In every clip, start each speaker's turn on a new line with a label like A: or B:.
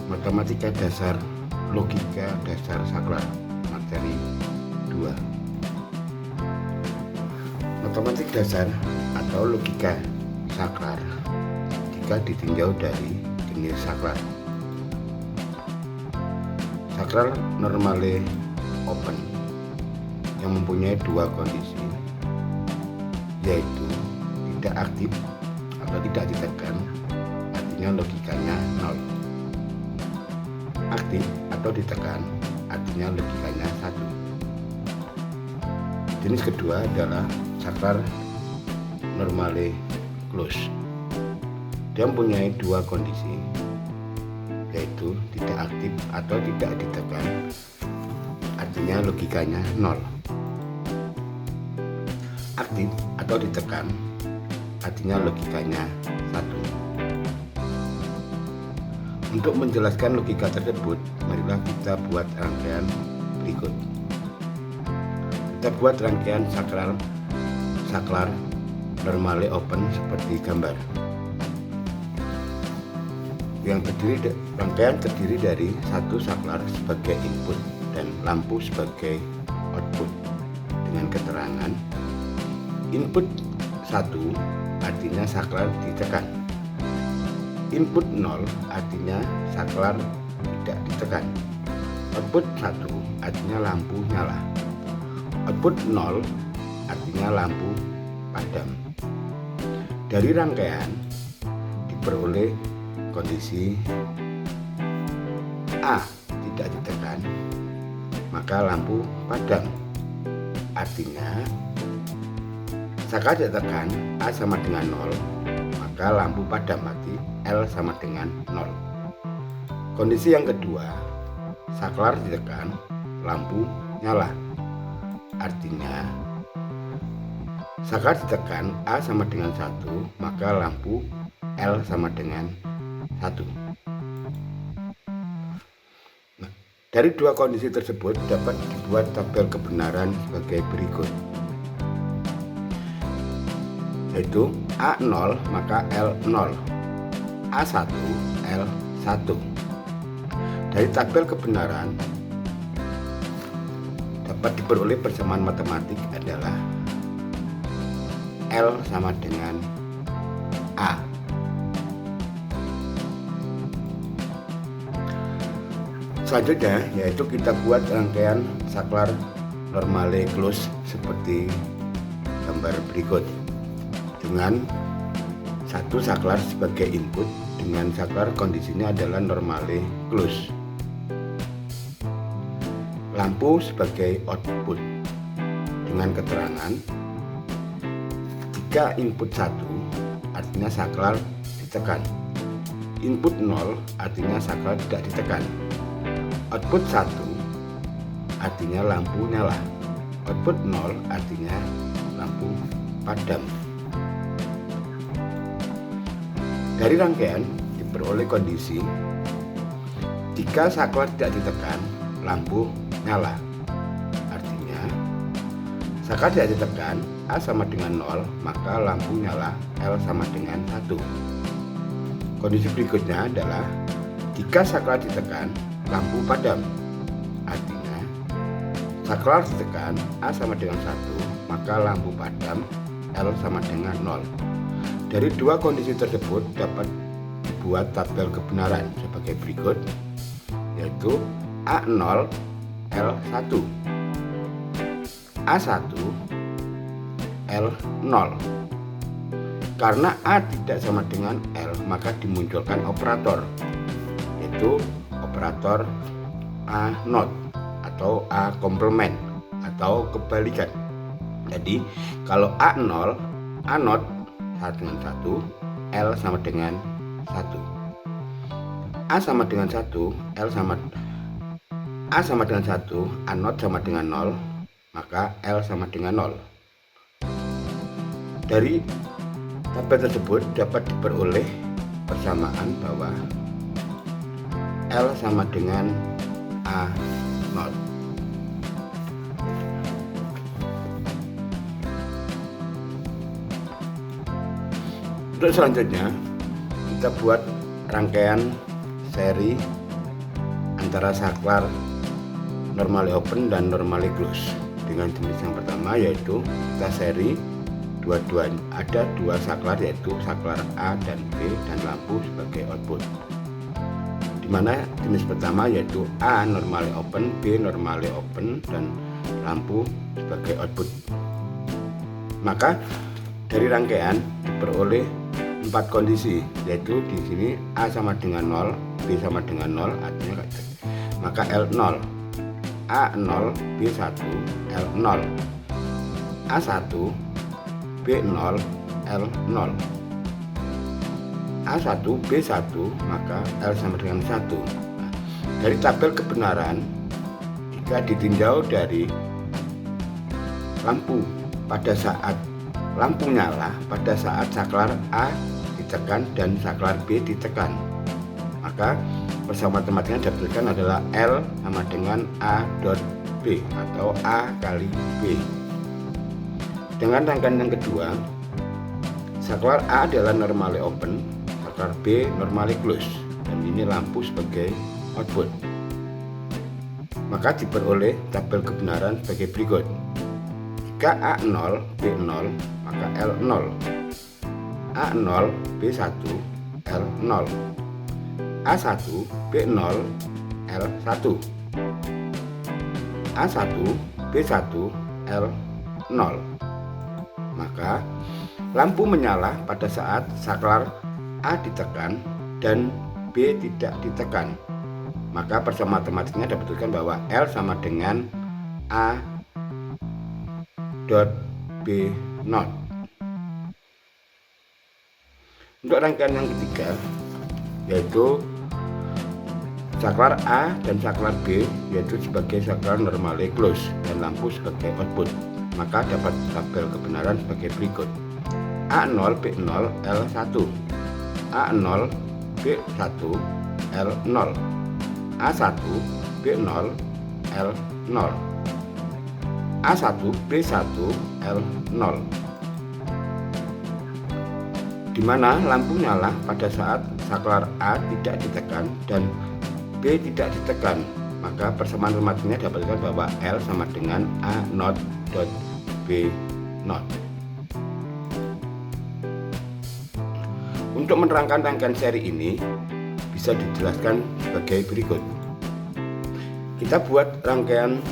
A: Matematika dasar, logika dasar saklar, materi 2. Matematik dasar atau logika saklar jika ditinjau dari jenis saklar. Saklar normale open yang mempunyai dua kondisi, yaitu tidak aktif atau tidak ditekan, artinya logikanya 0. Aktif atau ditekan, artinya logikanya 1. Jenis kedua adalah saklar normale close. Dia mempunyai dua kondisi, yaitu tidak aktif atau tidak ditekan, artinya logikanya 0. Aktif atau ditekan, artinya logikanya 1. Untuk menjelaskan logika tersebut, marilah kita buat rangkaian berikut. Kita buat rangkaian saklar normale open seperti gambar. Rangkaian terdiri dari satu saklar sebagai input dan lampu sebagai output dengan keterangan input 1 artinya saklar ditekan, input 0 artinya saklar tidak ditekan, output 1 artinya lampu nyala, output 0 artinya lampu padam. Dari rangkaian diperoleh kondisi A tidak ditekan, maka lampu padam. Artinya saklar ditekan A sama dengan 0, maka lampu padam, arti L sama dengan 0. Kondisi yang kedua, saklar ditekan, lampu nyala. Artinya saklar ditekan A sama dengan 1, maka lampu L sama dengan 1. Nah, dari dua kondisi tersebut dapat dibuat tabel kebenaran sebagai berikut, yaitu A0 maka L0, A1 L1. Dari tabel kebenaran dapat diperoleh persamaan matematik adalah L sama dengan A. Selanjutnya yaitu kita buat rangkaian saklar normale close seperti gambar berikut, dengan satu saklar sebagai input dengan saklar kondisinya adalah normale close, lampu sebagai output dengan keterangan jika input 1 artinya saklar ditekan, input 0 artinya saklar tidak ditekan, output 1 artinya lampu nyala, output 0 artinya lampu padam. Dari rangkaian diperoleh kondisi jika saklar tidak ditekan, lampu nyala. Artinya saklar tidak ditekan A sama dengan 0, maka lampu nyala L sama dengan 1. Kondisi berikutnya adalah jika saklar ditekan, lampu padam. Artinya saklar ditekan A sama dengan 1, maka lampu padam L sama dengan 0. Dari dua kondisi tersebut dapat dibuat tabel kebenaran sebagai berikut, yaitu A0 L1, A1 L0. Karena A tidak sama dengan L, maka dimunculkan operator, yaitu operator A0 atau A komplement atau kebalikan. Jadi kalau A0 dengan 1, L sama dengan 1. A sama dengan 1, A sama dengan 1, A0 sama dengan 0, maka L sama dengan 0. Dari tabel tersebut dapat diperoleh persamaan bahwa L sama dengan A0. Untuk selanjutnya kita buat rangkaian seri antara saklar normally open dan normally close. Dengan jenis yang pertama yaitu kita seri ada dua saklar, yaitu saklar A dan B dan lampu sebagai output. Dimana jenis pertama yaitu A normally open, B normally open dan lampu sebagai output. Maka dari rangkaian diperoleh 4 kondisi, yaitu di sini A sama dengan 0, B sama dengan 0, artinya maka L0, A0, B1, L0, A1, B0, L0, A1, B1, maka L sama dengan 1. Nah, dari tabel kebenaran, jika ditinjau dari lampu pada saat lampu nyala pada saat saklar A ditekan dan saklar B ditekan, maka persamaan matematikanya dapatkan adalah L sama dengan A dot B atau A kali B. Dengan rangkaian yang kedua, saklar A adalah normally open, saklar B normally close, dan ini lampu sebagai output. Maka diperoleh tabel kebenaran sebagai berikut. Jika A0, B0, maka L0, A0, B1, L0, A1, B0, L1, A1, B1, L0. Maka lampu menyala pada saat saklar A ditekan dan B tidak ditekan. Maka persamaan matematiknya dapatkan bahwa L sama dengan A dot B not. Untuk rangkaian yang ketiga yaitu saklar A dan saklar B, yaitu sebagai saklar normally close dan lampu sebagai output, maka dapat tabel kebenaran sebagai berikut. A0, B0, L1, A0, B1, L0, A1, B0, L0, A1, B1, L0. Di mana lampu nyala pada saat saklar A tidak ditekan dan B tidak ditekan, maka persamaan matematiknya dapatkan bahwa L sama dengan A not dot B not. Untuk menerangkan rangkaian seri ini bisa dijelaskan sebagai berikut. Kita buat rangkaian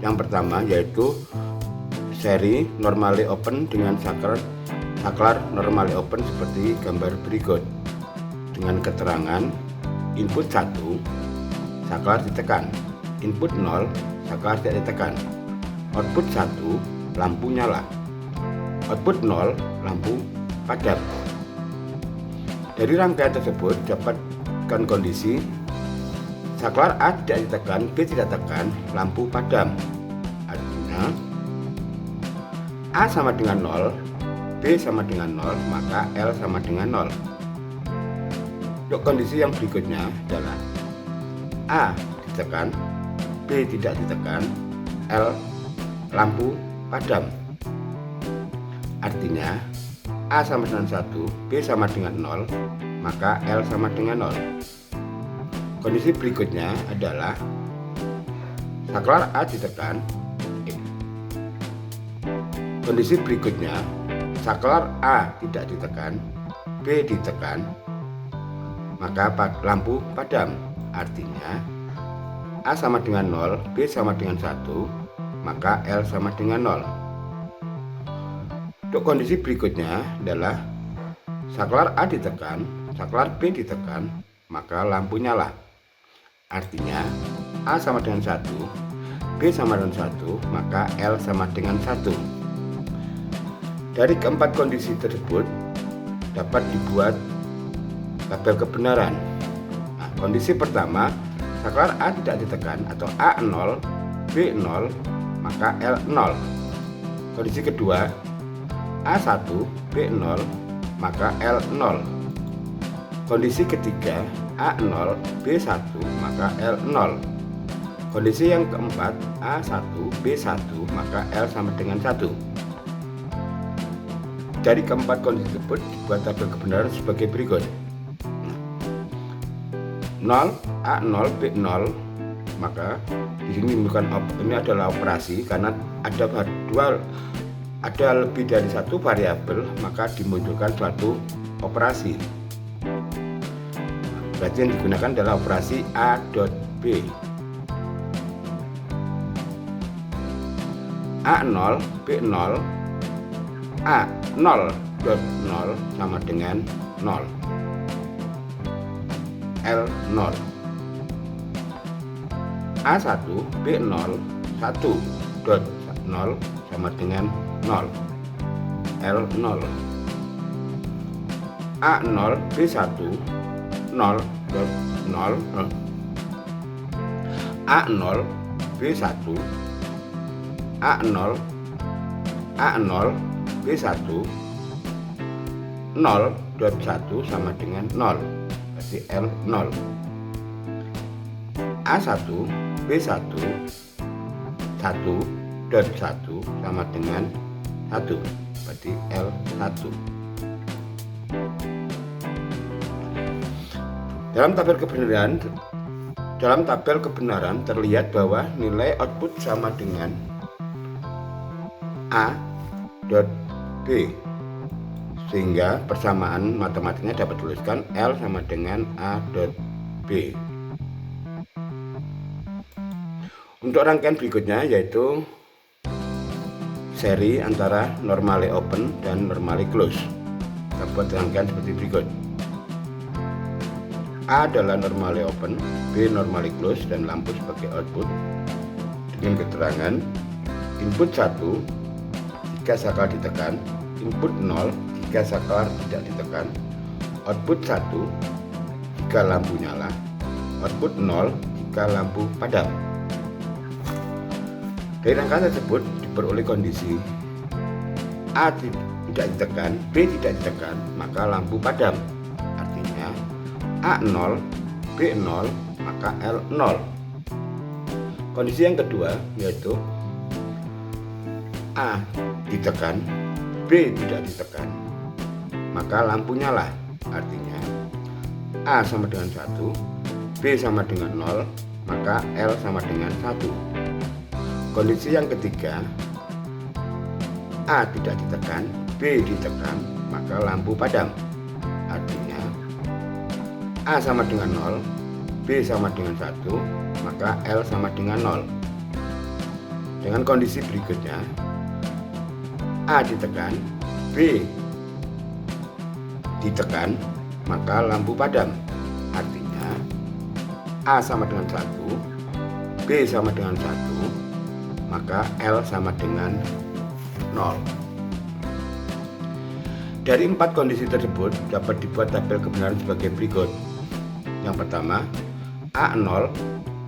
A: yang pertama yaitu seri normally open dengan saklar normally open seperti gambar berikut, dengan keterangan input 1 saklar ditekan, input 0 saklar tidak ditekan, output 1 lampu nyala, output 0 lampu padam. Dari rangkaian tersebut dapatkan kondisi saklar A tidak ditekan, B tidak tekan, lampu padam. Artinya A sama dengan 0, B sama dengan 0, maka L sama dengan 0. Untuk kondisi yang berikutnya adalah A ditekan, B tidak ditekan, L lampu padam. Artinya A sama dengan 1, B sama dengan 0, maka L sama dengan 0. Kondisi berikutnya adalah saklar A ditekan. Kondisi berikutnya saklar A tidak ditekan, B ditekan, maka lampu padam. Artinya A sama dengan 0, B sama dengan 1, maka L sama dengan 0. Untuk kondisi berikutnya adalah saklar A ditekan, saklar B ditekan, maka lampu nyala. Artinya A sama dengan 1, B sama dengan 1, maka L sama dengan 1. Dari keempat kondisi tersebut dapat dibuat tabel kebenaran. Nah, kondisi pertama, saklar A tidak ditekan atau A0, B0, maka L0. Kondisi kedua, A1, B0, maka L0. Kondisi ketiga, A0, B1, maka L0. Kondisi yang keempat, A1, B1, maka L sama dengan 1. Dari keempat kondisi tersebut dibuat tabel kebenaran sebagai berikut. 0, A0 B0, maka di sini ini adalah operasi karena ada lebih dari satu variabel, maka dimunculkan suatu operasi. Berarti yang digunakan adalah operasi A.B. A0 B0, A0.0 sama dengan 0, L0. A1 B0 1.0 sama dengan 0, L0. A0 B1 0.0, A0 B1 A0 B1 0.1 sama dengan 0, berarti L0. A1 B1 1.1 sama dengan 1, berarti L1. Dalam tabel kebenaran terlihat bahwa nilai output sama dengan A.B, sehingga persamaan matematiknya dapat dituliskan L sama dengan A.B. Untuk rangkaian berikutnya yaitu seri antara normally open dan normally close. Kita buat rangkaian seperti berikut. A adalah normally open, B normally close, dan lampu sebagai output dengan keterangan input 1 jika saklar ditekan, input 0 jika saklar tidak ditekan, output 1 jika lampu nyala, output 0 jika lampu padam. Dari rangkaian tersebut diperoleh kondisi A tidak ditekan, B tidak ditekan, maka lampu padam. Artinya A0 B0 maka L0. Kondisi yang kedua yaitu A ditekan, B tidak ditekan, maka lampu nyala. Artinya A sama dengan 1, B sama dengan 0, maka L sama dengan 1. Kondisi yang ketiga, A tidak ditekan, B ditekan, maka lampu padam. Artinya A sama dengan 0, B sama dengan 1, maka L sama dengan 0. Dengan kondisi berikutnya, A ditekan, B ditekan, maka lampu padam. Artinya A sama dengan 1, B sama dengan 1, maka L sama dengan 0. Dari 4 kondisi tersebut dapat dibuat tabel kebenaran sebagai berikut. Yang pertama, A0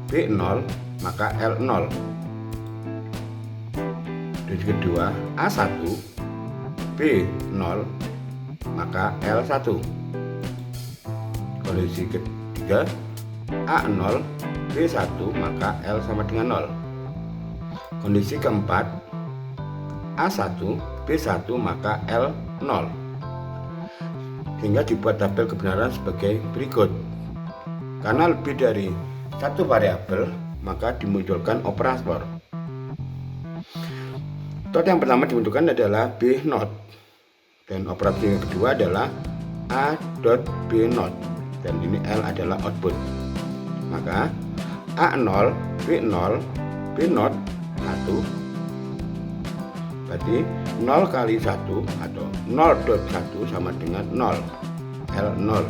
A: B0 maka L0. Kondisi kedua, A1 B0 maka L1. Kondisi ketiga, A0 B1 maka L sama dengan 0. Kondisi keempat, A1 B1 maka L0. Sehingga dibuat tabel kebenaran sebagai berikut. Karena lebih dari satu variabel, maka dimunculkan operator. Tot yang pertama dimunculkan adalah B0, dan operasi yang kedua adalah A.B0, dan ini L adalah output. Maka A0 B0 B0 1, berarti 0 kali 1 atau 0.1 sama dengan 0, L0.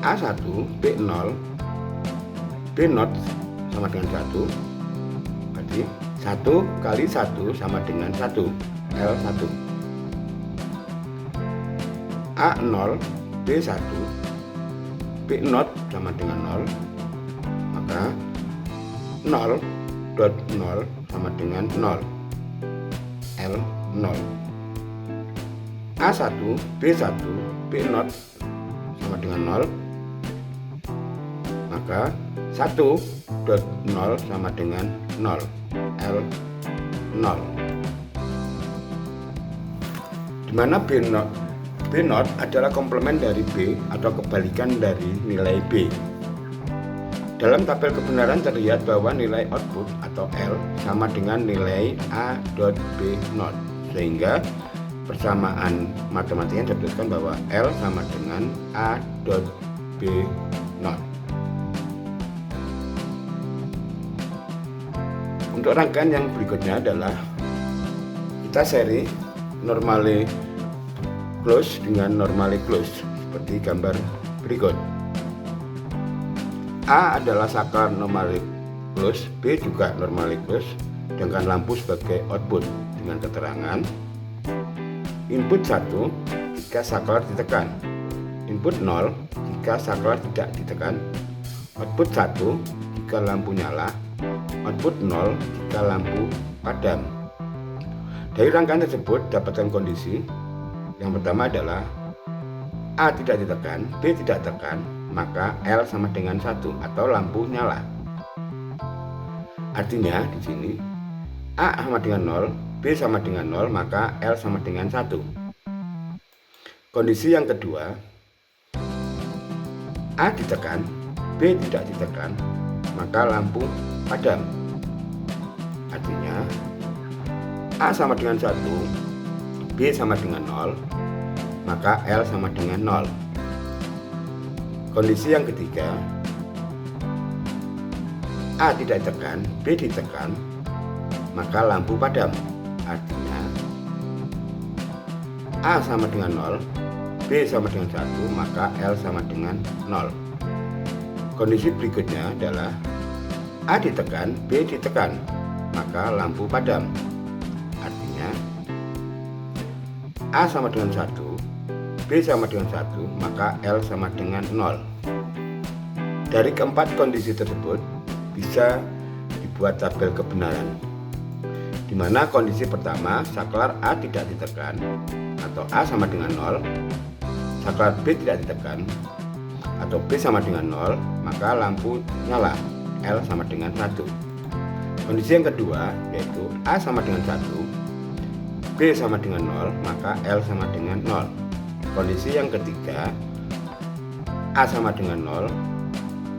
A: A1 B0 B0 sama dengan 1, berarti 1 kali 1 sama dengan 1, L1. A0 B1 B0 sama dengan 0, maka 0.0 sama dengan 0, L0. A1 B1 B0 sama dengan 0, maka 1.0 sama dengan 0, L0. Dimana B0 B not adalah komplement dari B atau kebalikan dari nilai B. Dalam tabel kebenaran terlihat bahwa nilai output atau L sama dengan nilai A dot B not, sehingga persamaan matematiknya dituliskan bahwa L sama dengan A dot B not. Untuk rangkaian yang berikutnya adalah kita seri normally close dengan normally close seperti gambar berikut. A adalah saklar normally close, B juga normally close dengan lampu sebagai output dengan keterangan input 1 jika saklar ditekan, input 0 jika saklar tidak ditekan, output 1 jika lampu nyala, output 0 jika lampu padam. Dari rangkaian tersebut dapatkan kondisi yang pertama adalah A tidak ditekan, B tidak tekan, maka L sama dengan 1 atau lampu nyala. Artinya di sini A sama dengan 0, B sama dengan 0, maka L sama dengan 1. Kondisi yang kedua, A ditekan, B tidak ditekan, maka lampu padam. Artinya A sama dengan 1, B sama dengan 0, maka L sama dengan 0. Kondisi yang ketiga, A tidak ditekan, B ditekan, maka lampu padam. Artinya A sama dengan 0, B sama dengan 1, maka L sama dengan 0. Kondisi berikutnya adalah A ditekan, B ditekan, maka lampu padam. Artinya A sama dengan 1, B sama dengan 1, maka L sama dengan 0. Dari keempat kondisi tersebut bisa dibuat tabel kebenaran, di mana kondisi pertama saklar A tidak ditekan atau A sama dengan 0, saklar B tidak ditekan atau B sama dengan 0, maka lampu nyala, L sama dengan 1. Kondisi yang kedua yaitu A sama dengan 1, B sama dengan 0, maka L sama dengan 0. Kondisi yang ketiga, A sama dengan 0,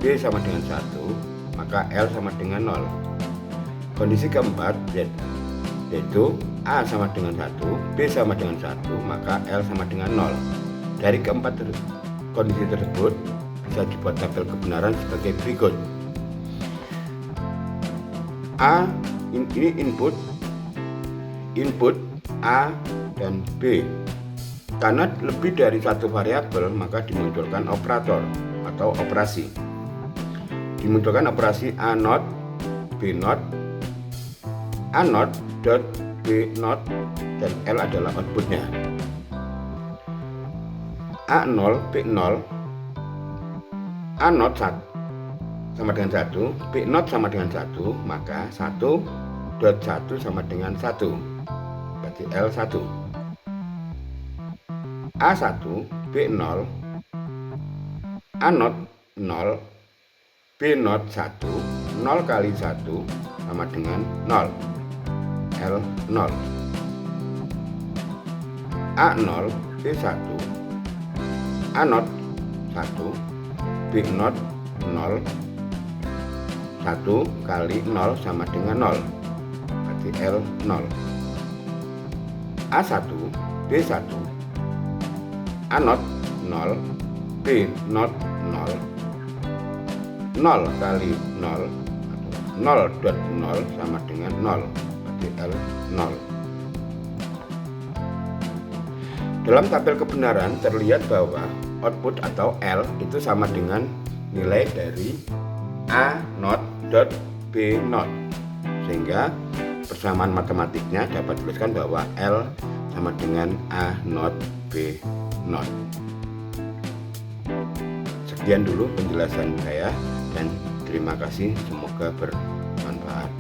A: B sama dengan 1, maka L sama dengan 0. Kondisi keempat yaitu A sama dengan 1, B sama dengan 1, maka L sama dengan 0. Dari keempat kondisi tersebut bisa dibuat tabel kebenaran sebagai berikut. A ini input A dan B. Karena lebih dari satu variabel, maka dimunculkan operator atau operasi. Dimunculkan operasi A not, B not, A not dot B not, dan L adalah outputnya. A0, B0, A not sama dengan 1, B not sama dengan 1, maka 1 dot 1 sama dengan 1, berarti L1. A1, B0, A not 0, B not 1, 0 kali 1 sama dengan 0, L0. A0, B1, A not 1, B not 0, 1 kali 0 sama dengan 0, berarti L0. A1, B1, A not 0, B not 0, 0 kali 0, 0 dot 0 sama dengan 0, berarti L0. Dalam tabel kebenaran terlihat bahwa output atau L itu sama dengan nilai dari A not dot B not, sehingga persamaan matematiknya dapat dituliskan bahwa L sama dengan A not B not. Sekian dulu penjelasan saya dan terima kasih, semoga bermanfaat.